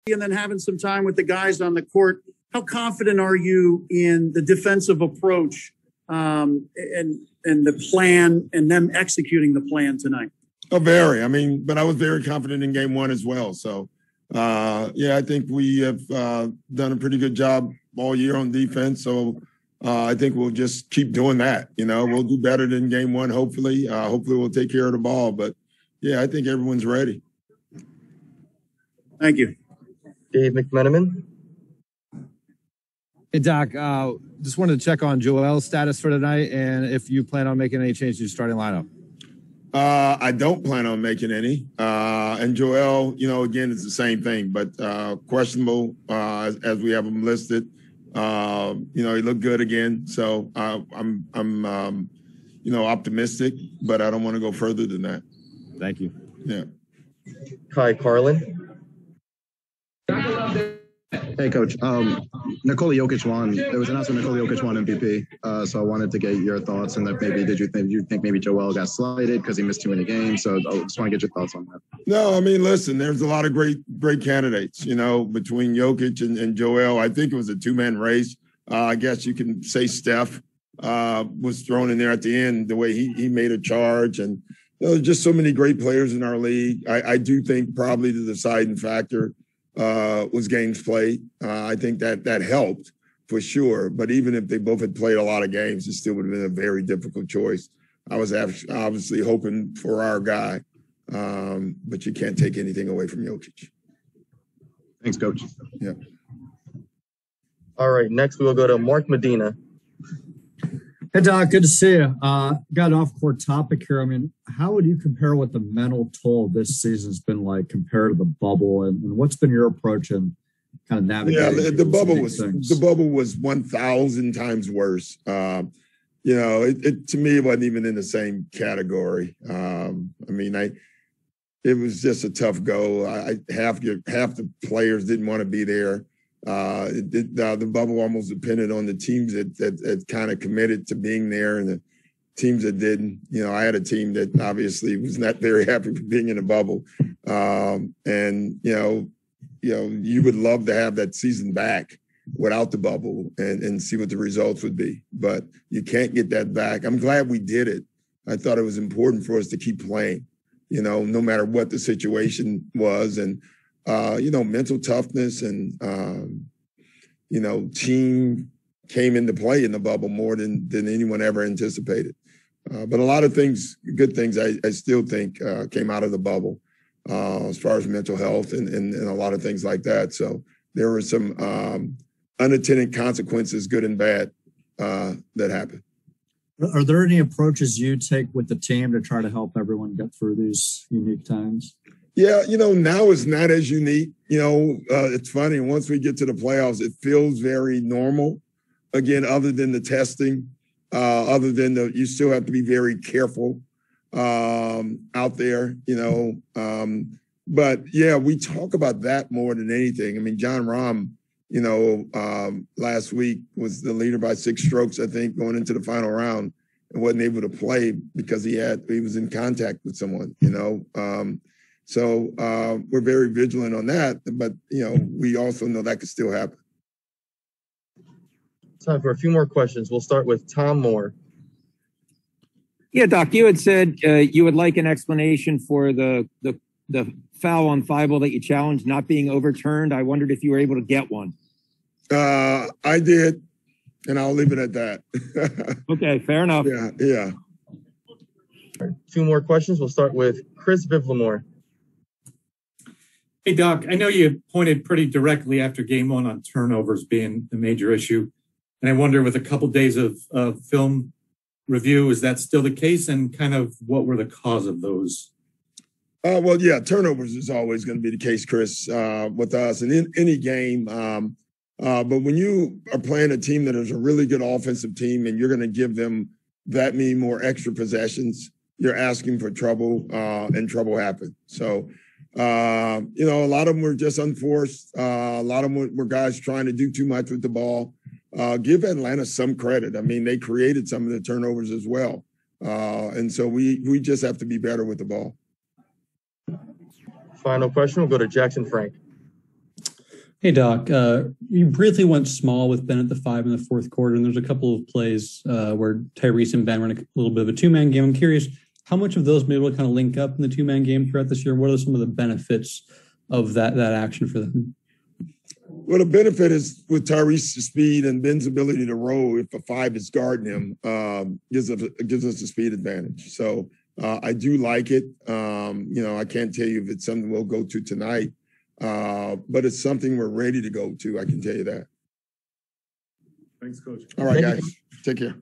and then having some time with the guys on the court, how confident are you in the defensive approach and the plan and them executing the plan tonight? Oh, very. I mean, but I was very confident in game one as well. So, yeah, I think we have done a pretty good job all year on defense. So I think we'll just keep doing that. You know, we'll do better than game one, hopefully. Hopefully we'll take care of the ball. But, yeah, I think everyone's ready. Thank you. Dave McMenamin. Hey, Doc, just wanted to check on Joel's status for tonight and if you plan on making any changes to your starting lineup. I don't plan on making any. And Joel, you know, again, it's the same thing, but questionable as we have him listed. You know, he looked good again. So I'm you know, optimistic, but I don't want to go further than that. Thank you. Yeah. Kai Carlin. Hey, Coach. Nikola Jokic won. There was an announcement Nikola Jokic won MVP. So I wanted to get your thoughts on that. Maybe did you think maybe Joel got slighted because he missed too many games? So I just want to get your thoughts on that. No, I mean, listen, there's a lot of great candidates, you know, between Jokic and Joel. I think it was a two-man race. I guess you can say Steph was thrown in there at the end, the way he made a charge. And you know, there's just so many great players in our league. I do think probably the deciding factor was games played. I think that helped for sure. But even if they both had played a lot of games, it still would have been a very difficult choice. I was obviously hoping for our guy, but you can't take anything away from Jokic. Thanks, Coach. Yeah. All right, next we will go to Mark Medina. Hey, Doc, good to see you. Got an off-court topic here. I mean, how would you compare what the mental toll this season's been like compared to the bubble, and what's been your approach in kind of navigating? Yeah, the bubble was 1,000 times worse. You know, it to me, it wasn't even in the same category. I mean, it was just a tough go. Half the players didn't want to be there. The bubble almost depended on the teams that kind of committed to being there and the teams that didn't. You know, I had a team that obviously was not very happy with being in the bubble. And, you would love to have that season back without the bubble and see what the results would be. But you can't get that back. I'm glad we did it. I thought it was important for us to keep playing, you know, no matter what the situation was. And, mental toughness and, team came into play in the bubble more than anyone ever anticipated. But a lot of things, good things, I still think came out of the bubble as far as mental health and a lot of things like that. So there were some unintended consequences, good and bad, that happened. Are there any approaches you take with the team to try to help everyone get through these unique times? Yeah, now it's not as unique. It's funny. Once we get to the playoffs, it feels very normal. Again, other than the testing, other than you still have to be very careful out there, But, yeah, we talk about that more than anything. I mean, John Rahm, last week was the leader by 6 strokes, I think, going into the final round and wasn't able to play because he was in contact with someone, So we're very vigilant on that, but, we also know that could still happen. Time for a few more questions. We'll start with Tom Moore. Yeah, Doc, you had said you would like an explanation for the foul on Thibault that you challenged not being overturned. I wondered if you were able to get one. I did, and I'll leave it at that. Okay, fair enough. Yeah. Right, 2 more questions. We'll start with Chris Vivlamore. Hey, Doc, I know you pointed pretty directly after game 1 on turnovers being a major issue. And I wonder, with a couple days of film review, is that still the case? And kind of what were the cause of those? Well, yeah, turnovers is always going to be the case, Chris, with us and in any game. But when you are playing a team that is a really good offensive team and you're going to give them that many more extra possessions, you're asking for trouble, and trouble happened. So, a lot of them were just unforced. A lot of them were guys trying to do too much with the ball. Give Atlanta some credit. I mean, they created some of the turnovers as well. And so we just have to be better with the ball. Final question. We'll go to Jackson Frank. Hey, Doc. You briefly went small with Ben at the 5 in the fourth quarter, and there's a couple of plays where Tyrese and Ben ran a little bit of a two-man game. I'm curious, how much of those may be able to kind of link up in the two-man game throughout this year? What are some of the benefits of that action for them? Well, the benefit is with Tyrese's speed and Ben's ability to roll, if a 5 is guarding him, gives us a speed advantage. So I do like it. I can't tell you if it's something we'll go to tonight. But it's something we're ready to go to. I can tell you that. Thanks, Coach. All right, guys. Take care.